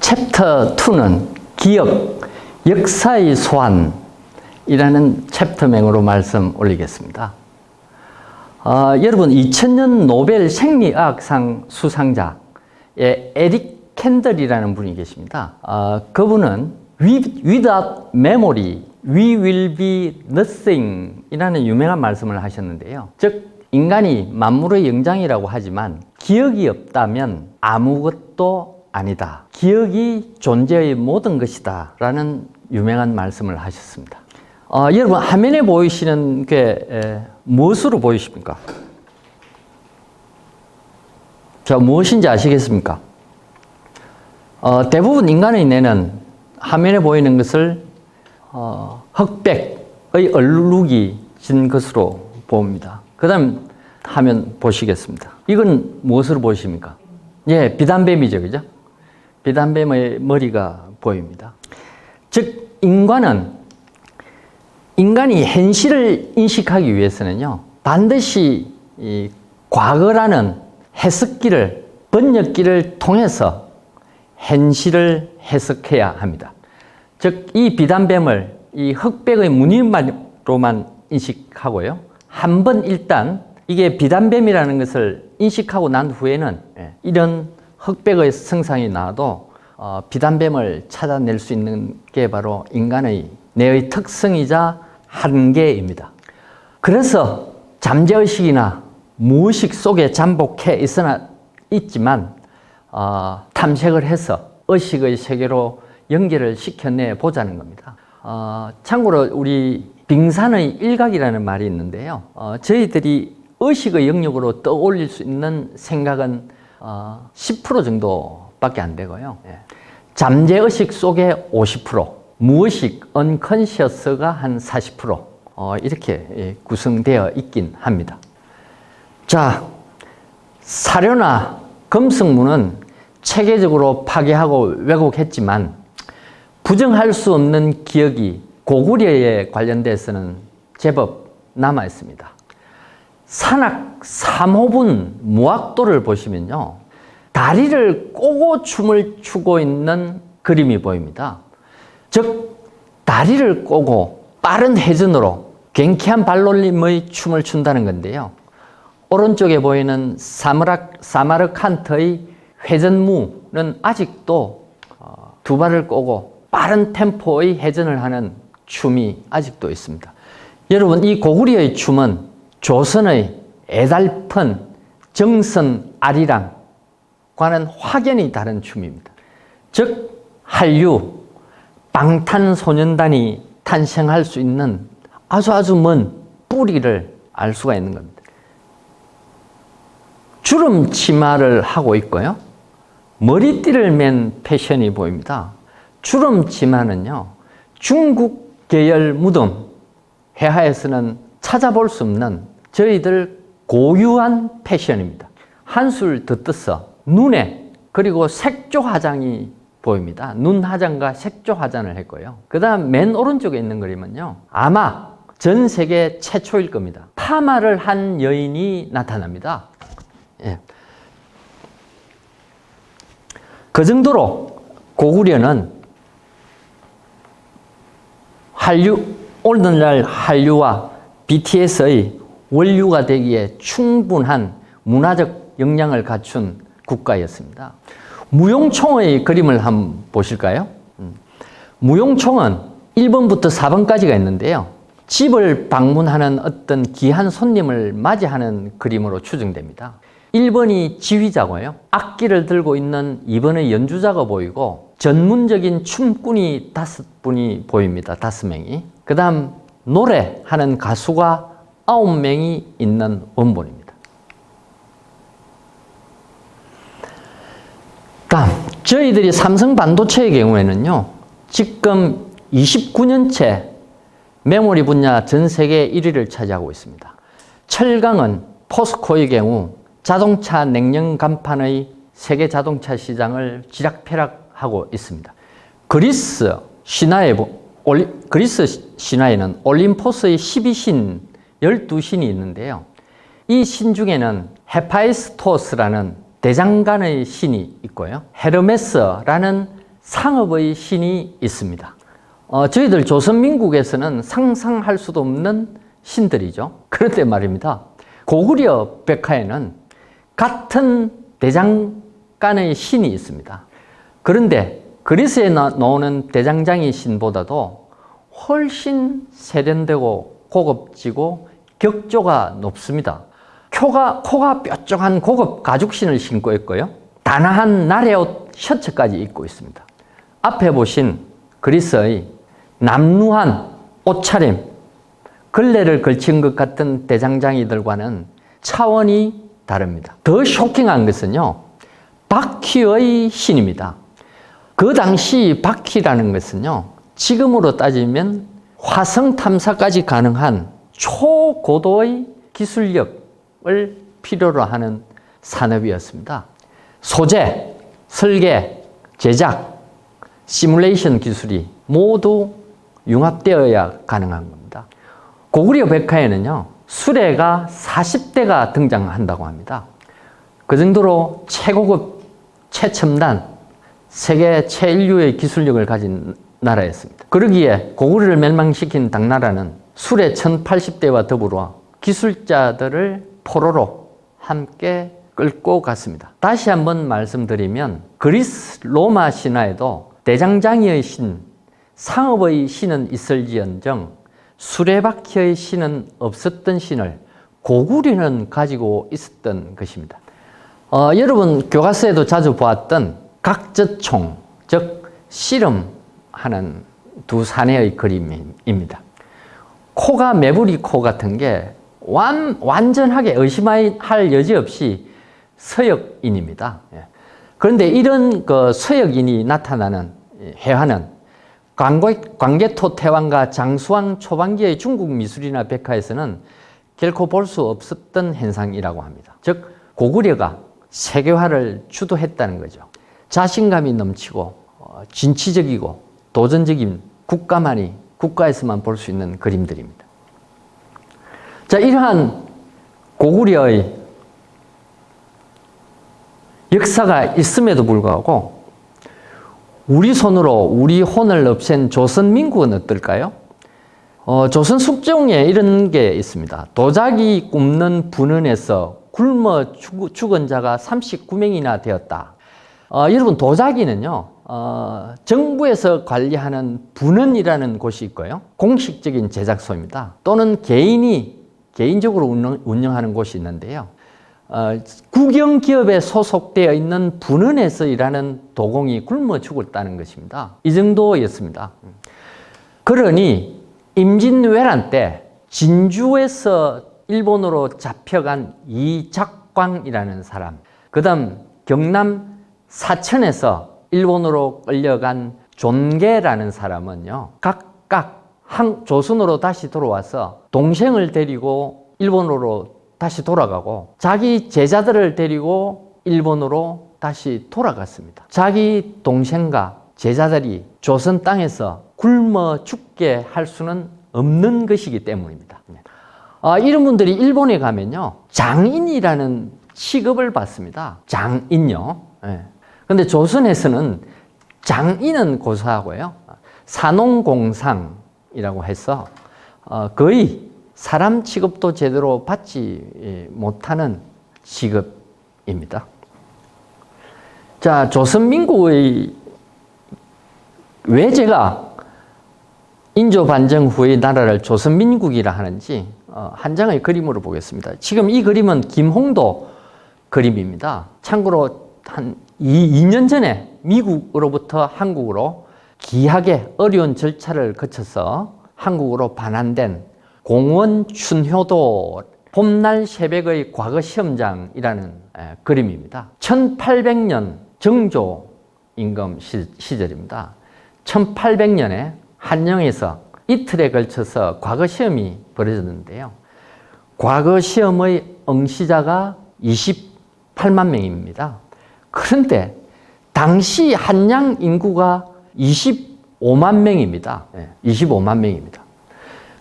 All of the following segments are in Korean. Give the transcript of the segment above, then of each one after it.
챕터 2는 기억, 역사의 소환이라는 챕터명으로 말씀 올리겠습니다. 여러분 2000년 노벨 생리의학상 수상자의 에릭 캔들이라는 분이 계십니다. 그분은 Without memory, we will be nothing 이라는 유명한 말씀을 하셨는데요. 즉 인간이 만물의 영장이라고 하지만 기억이 없다면 아무것도 아니다. 기억이 존재의 모든 것이다 라는 유명한 말씀을 하셨습니다. 여러분 화면에 보이시는 게 무엇으로 보이십니까? 자, 무엇인지 아시겠습니까? 대부분 인간의 뇌는 화면에 보이는 것을 흑백의 얼룩이 진 것으로 봅니다. 그 다음 화면 보시겠습니다. 이건 무엇으로 보십니까? 예, 비단뱀이죠, 그죠? 비단뱀의 머리가 보입니다. 즉, 인간이 현실을 인식하기 위해서는요, 반드시 이 과거라는 해석기를, 번역기를 통해서 현실을 해석해야 합니다. 즉, 이 비단뱀을 이 흑백의 무늬로만 인식하고요. 한번 일단 이게 비단뱀이라는 것을 인식하고 난 후에는 이런 흑백의 성상이 나와도 비단뱀을 찾아낼 수 있는 게 바로 인간의 뇌의 특성이자 한계입니다. 그래서 잠재의식이나 무의식 속에 잠복해 있지만 탐색을 해서 의식의 세계로 연결을 시켜내 보자는 겁니다. 참고로 우리 빙산의 일각이라는 말이 있는데요. 저희들이 의식의 영역으로 떠올릴 수 있는 생각은 10% 정도밖에 안 되고요. 잠재의식 속에 50%, 무의식, unconscious가 한 40% 이렇게 구성되어 있긴 합니다. 자, 사료나 금속문은 체계적으로 파괴하고 왜곡했지만 부정할 수 없는 기억이 고구려에 관련돼서는 제법 남아 있습니다. 산악 3호분 무학도를 보시면요, 다리를 꼬고 춤을 추고 있는 그림이 보입니다. 즉 다리를 꼬고 빠른 회전으로 경쾌한 발놀림의 춤을 춘다는 건데요. 오른쪽에 보이는 사마르칸트의 회전무는 아직도 두 발을 꼬고 빠른 템포의 회전을 하는 춤이 아직도 있습니다. 여러분, 이 고구려의 춤은 조선의 애달픈 정선 아리랑과는 확연히 다른 춤입니다. 즉 한류, 방탄소년단이 탄생할 수 있는 아주 먼 뿌리를 알 수가 있는 겁니다. 주름 치마를 하고 있고요. 머리띠를 맨 패션이 보입니다. 주름 치마는요, 중국 계열 무덤, 회화에서는 찾아볼 수 없는 저희들 고유한 패션입니다. 한술 더 떠서 눈에 그리고 색조 화장이 보입니다. 눈 화장과 색조 화장을 했고요. 그 다음 맨 오른쪽에 있는 그림은요, 아마 전 세계 최초일 겁니다. 파마를 한 여인이 나타납니다. 예. 그 정도로 고구려는 오늘날 한류와 BTS의 원류가 되기에 충분한 문화적 역량을 갖춘 국가였습니다. 무용총의 그림을 한번 보실까요? 무용총은 1번부터 4번까지가 있는데요. 집을 방문하는 어떤 귀한 손님을 맞이하는 그림으로 추정됩니다. 1번이 지휘자고요. 악기를 들고 있는 2번의 연주자가 보이고 전문적인 춤꾼이 5분이 보입니다. 5명이. 그 다음 노래하는 가수가 9명이 있는 원본입니다. 다음, 저희들이 삼성 반도체의 경우에는요, 지금 29년째 메모리 분야 전 세계 1위를 차지하고 있습니다. 철강은 포스코의 경우 자동차 냉영 간판의 세계 자동차 시장을 지락펴락하고 있습니다. 그리스 신화에는 올림포스의 12신, 12신이 있는데요. 이 신 중에는 헤파이스토스라는 대장간의 신이 있고요. 헤르메스라는 상업의 신이 있습니다. 저희들 조선민국에서는 상상할 수도 없는 신들이죠. 그런데 말입니다. 고구려 백화에는 같은 대장간의 신이 있습니다. 그런데 그리스에 나오는 대장장이 신보다도 훨씬 세련되고 고급지고 격조가 높습니다. 코가 뾰족한 고급 가죽신을 신고 있고요. 단아한 나래옷 셔츠까지 입고 있습니다. 앞에 보신 그리스의 남루한 옷차림, 걸레를 걸친 것 같은 대장장이들과는 차원이 다릅니다. 더 쇼킹한 것은요, 바퀴의 신입니다. 그 당시 바퀴라는 것은요, 지금으로 따지면 화성 탐사까지 가능한 초고도의 기술력을 필요로 하는 산업이었습니다. 소재, 설계, 제작, 시뮬레이션 기술이 모두 융합되어야 가능한 겁니다. 고구려 백화에는요, 수레가 40대가 등장한다고 합니다. 그 정도로 최고급, 최첨단, 세계 최인류의 기술력을 가진 나라였습니다. 그러기에 고구려를 멸망시킨 당나라는 수레 1080대와 더불어 기술자들을 포로로 함께 끌고 갔습니다. 다시 한번 말씀드리면 그리스 로마 신화에도 대장장이의 신, 상업의 신은 있을지언정 수레바퀴의 신은 없었던 신을 고구려는 가지고 있었던 것입니다. 여러분 교과서에도 자주 보았던 각젖총, 즉 씨름하는 두 사내의 그림입니다. 코가 매부리 코 같은 게 완전하게 의심할 여지 없이 서역인입니다. 그런데 이런 그 서역인이 나타나는 회화는 광개토 태왕과 장수왕 초반기의 중국 미술이나 백화에서는 결코 볼 수 없었던 현상이라고 합니다. 즉 고구려가 세계화를 주도했다는 거죠. 자신감이 넘치고 진취적이고 도전적인 국가에서만 볼 수 있는 그림들입니다. 자, 이러한 고구려의 역사가 있음에도 불구하고 우리 손으로 우리 혼을 없앤 조선민국은 어떨까요? 조선 숙종에 이런 게 있습니다. 도자기 굽는 분원에서 굶어 죽은 자가 39명이나 되었다. 여러분 도자기는요, 정부에서 관리하는 분원이라는 곳이 있고요. 공식적인 제작소입니다. 또는 개인적으로 운영하는 곳이 있는데요. 국영기업에 소속되어 있는 분원에서 일하는 도공이 굶어 죽었다는 것입니다. 이 정도였습니다. 그러니 임진왜란 때 진주에서 일본으로 잡혀간 이작광이라는 사람, 그 다음 경남 사천에서 일본으로 끌려간 존계라는 사람은요, 각각 조선으로 다시 돌아와서 동생을 데리고 일본으로 다시 돌아가고 자기 제자들을 데리고 일본으로 다시 돌아갔습니다. 자기 동생과 제자들이 조선 땅에서 굶어 죽게 할 수는 없는 것이기 때문입니다. 이런 분들이 일본에 가면요, 장인이라는 취급을 받습니다. 장인요. 그런데 조선에서는 장인은 고사하고요, 산농공상이라고 해서 거의 사람 취급도 제대로 받지 못하는 직업입니다. 자, 조선민국의 왜 제가 인조 반정 후의 나라를 조선민국이라 하는지 한 장의 그림으로 보겠습니다. 지금 이 그림은 김홍도 그림입니다. 참고로 한 2년 전에 미국으로부터 한국으로 귀하게 어려운 절차를 거쳐서 한국으로 반환된 공원 춘효도 봄날 새벽의 과거 시험장이라는 그림입니다. 1800년 정조 임금 시절입니다. 1800년에 한영에서 이틀에 걸쳐서 과거 시험이 벌어졌는데요. 과거 시험의 응시자가 28만 명입니다. 그런데 당시 한양 인구가 25만 명입니다. 25만 명입니다.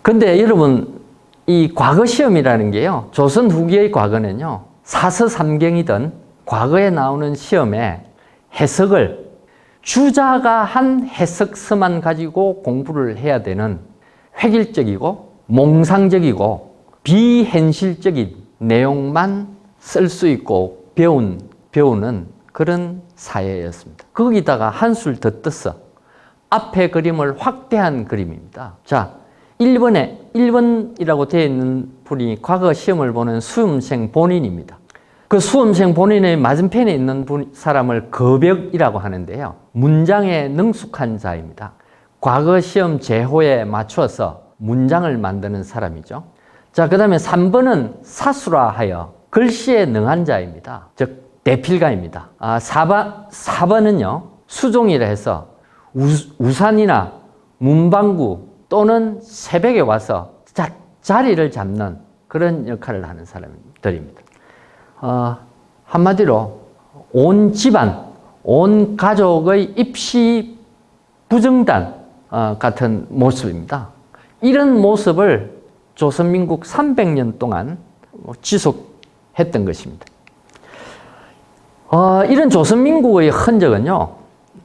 그런데 여러분, 이 과거 시험이라는 게요, 조선 후기의 과거는요, 사서삼경이든 과거에 나오는 시험에 해석을 주자가 한 해석서만 가지고 공부를 해야 되는 획일적이고 몽상적이고 비현실적인 내용만 쓸 수 있고 배우는 그런 사회였습니다. 거기다가 한술 더 떠서 앞에 그림을 확대한 그림입니다. 자, 1번이라고 되어 있는 분이 과거 시험을 보는 수험생 본인입니다. 그 수험생 본인의 맞은편에 있는 사람을 거벽이라고 하는데요. 문장에 능숙한 자입니다. 과거 시험 제호에 맞추어서 문장을 만드는 사람이죠. 자, 그 다음에 3번은 사수라하여 글씨에 능한 자입니다. 즉 대필가입니다. 4번은요. 수종이라 해서 우산이나 문방구 또는 새벽에 와서 자리를 잡는 그런 역할을 하는 사람들입니다. 한마디로 온 집안, 온 가족의 입시 부정단 같은 모습입니다. 이런 모습을 조선민국 300년 동안 지속했던 것입니다. 이런 조선민국의 흔적은요,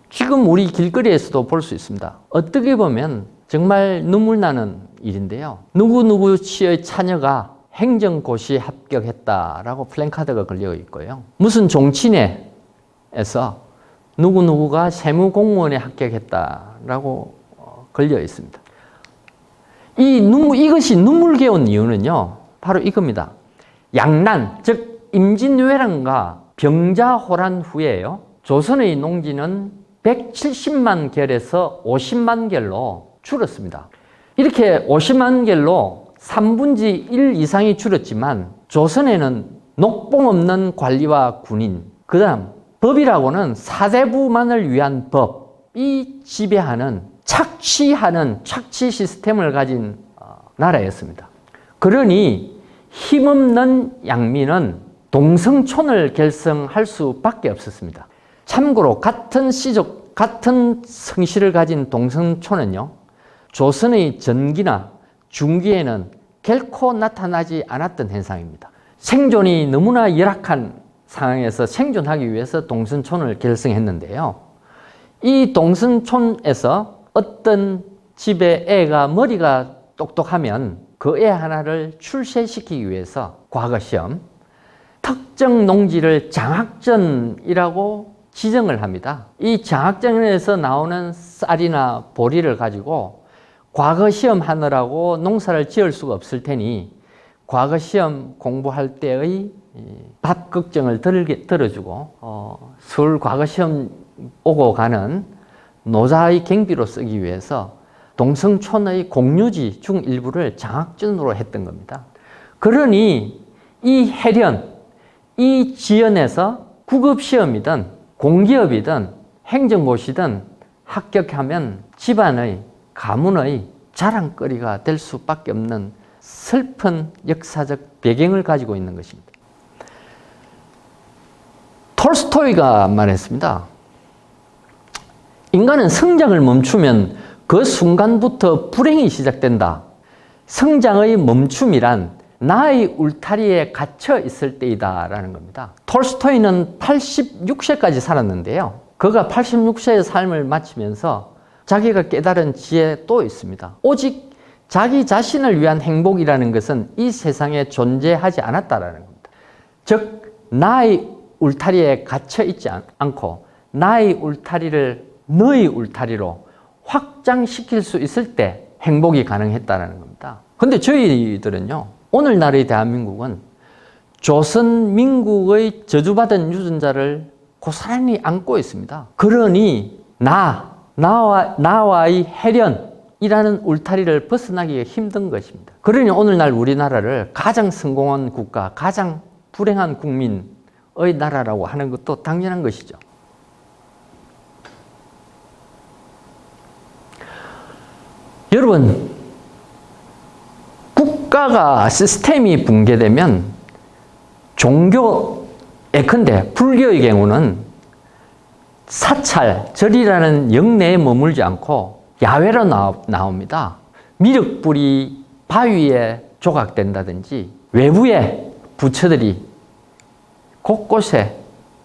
지금 우리 길거리에서도 볼 수 있습니다. 어떻게 보면 정말 눈물 나는 일인데요. 누구누구 씨의 자녀가 행정고시에 합격했다라고 플랜카드가 걸려 있고요. 무슨 종친회에서 누구누구가 세무공무원에 합격했다라고 걸려 있습니다. 이것이 눈물겨운 이유는요, 바로 이겁니다. 양난, 즉 임진왜란과 병자호란 후에요, 조선의 농지는 170만 결에서 50만 결로 줄었습니다. 이렇게 50만 결로 3분의 1 이상이 줄었지만 조선에는 녹봉 없는 관리와 군인, 그 다음 법이라고는 사대부만을 위한 법이 지배하는 착취 시스템을 가진 나라였습니다. 그러니 힘없는 양민은 동성촌을 결성할 수밖에 없었습니다. 참고로 같은 시족, 같은 성씨를 가진 동성촌은요, 조선의 전기나 중기에는 결코 나타나지 않았던 현상입니다. 생존이 너무나 열악한 상황에서 생존하기 위해서 동성촌을 결성했는데요. 이 동성촌에서 어떤 집에 애가 머리가 똑똑하면 그 애 하나를 출세시키기 위해서 과거 시험 특정 농지를 장학전이라고 지정을 합니다. 이 장학전에서 나오는 쌀이나 보리를 가지고 과거 시험 하느라고 농사를 지을 수가 없을 테니 과거 시험 공부할 때의 밥 걱정을 들어주고 서울 과거 시험 오고 가는 노자의 경비로 쓰기 위해서 동성촌의 공유지 중 일부를 장학전으로 했던 겁니다. 그러니 이 해련, 이 지연에서 구급시험이든 공기업이든 행정고시든 합격하면 집안의 가문의 자랑거리가 될 수밖에 없는 슬픈 역사적 배경을 가지고 있는 것입니다. 톨스토이가 말했습니다. 인간은 성장을 멈추면 그 순간부터 불행이 시작된다. 성장의 멈춤이란 나의 울타리에 갇혀 있을 때이다 라는 겁니다. 톨스토이는 86세까지 살았는데요. 그가 86세의 삶을 마치면서 자기가 깨달은 지혜 또 있습니다. 오직 자기 자신을 위한 행복이라는 것은 이 세상에 존재하지 않았다라는 겁니다. 즉 나의 울타리에 갇혀 있지 않고 나의 울타리를 너의 울타리로 확장시킬 수 있을 때 행복이 가능했다는 겁니다. 그런데 저희들은요, 오늘날의 대한민국은 조선민국의 저주받은 유전자를 고스란히 안고 있습니다. 그러니 나와의 해련이라는 울타리를 벗어나기가 힘든 것입니다. 그러니 오늘날 우리나라를 가장 성공한 국가, 가장 불행한 국민의 나라라고 하는 것도 당연한 것이죠. 여러분, 국가가 시스템이 붕괴되면 종교, 예컨대 불교의 경우는 사찰, 절이라는 영내에 머물지 않고 야외로 나옵니다. 미륵불이 바위에 조각된다든지 외부에 부처들이 곳곳에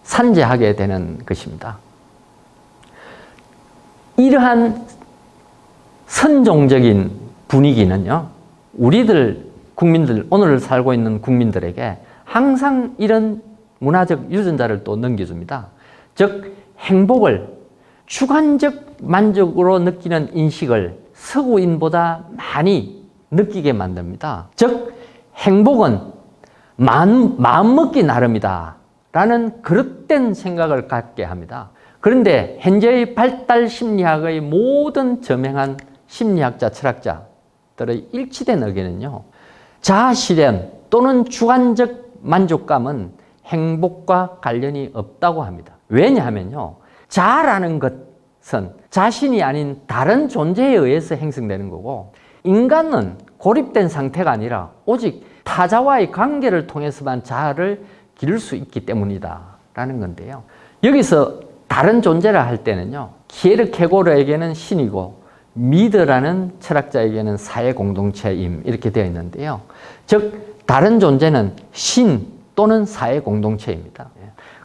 산재하게 되는 것입니다. 이러한 선종적인 분위기는요, 우리들 국민들, 오늘 살고 있는 국민들에게 항상 이런 문화적 유전자를 또 넘겨줍니다. 즉, 행복을 주관적 만족으로 느끼는 인식을 서구인보다 많이 느끼게 만듭니다. 즉, 행복은 마음먹기 나름이다 라는 그릇된 생각을 갖게 합니다. 그런데 현재의 발달 심리학의 모든 저명한 심리학자, 철학자들의 일치된 의견은요, 자아실현 또는 주관적 만족감은 행복과 관련이 없다고 합니다. 왜냐하면요, 자아라는 것은 자신이 아닌 다른 존재에 의해서 형성되는 거고, 인간은 고립된 상태가 아니라 오직 타자와의 관계를 통해서만 자아를 기를 수 있기 때문이다 라는 건데요. 여기서 다른 존재라 할 때는요, 키에르케고르에게는 신이고 미드라는 철학자에게는 사회 공동체임 이렇게 되어 있는데요. 즉, 다른 존재는 신 또는 사회 공동체입니다.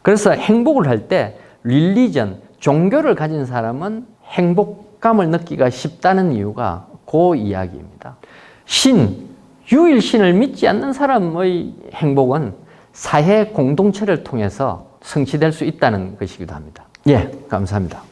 그래서 행복을 할 때 릴리전, 종교를 가진 사람은 행복감을 느끼기가 쉽다는 이유가 그 이야기입니다. 유일 신을 믿지 않는 사람의 행복은 사회 공동체를 통해서 성취될 수 있다는 것이기도 합니다. 예, 감사합니다.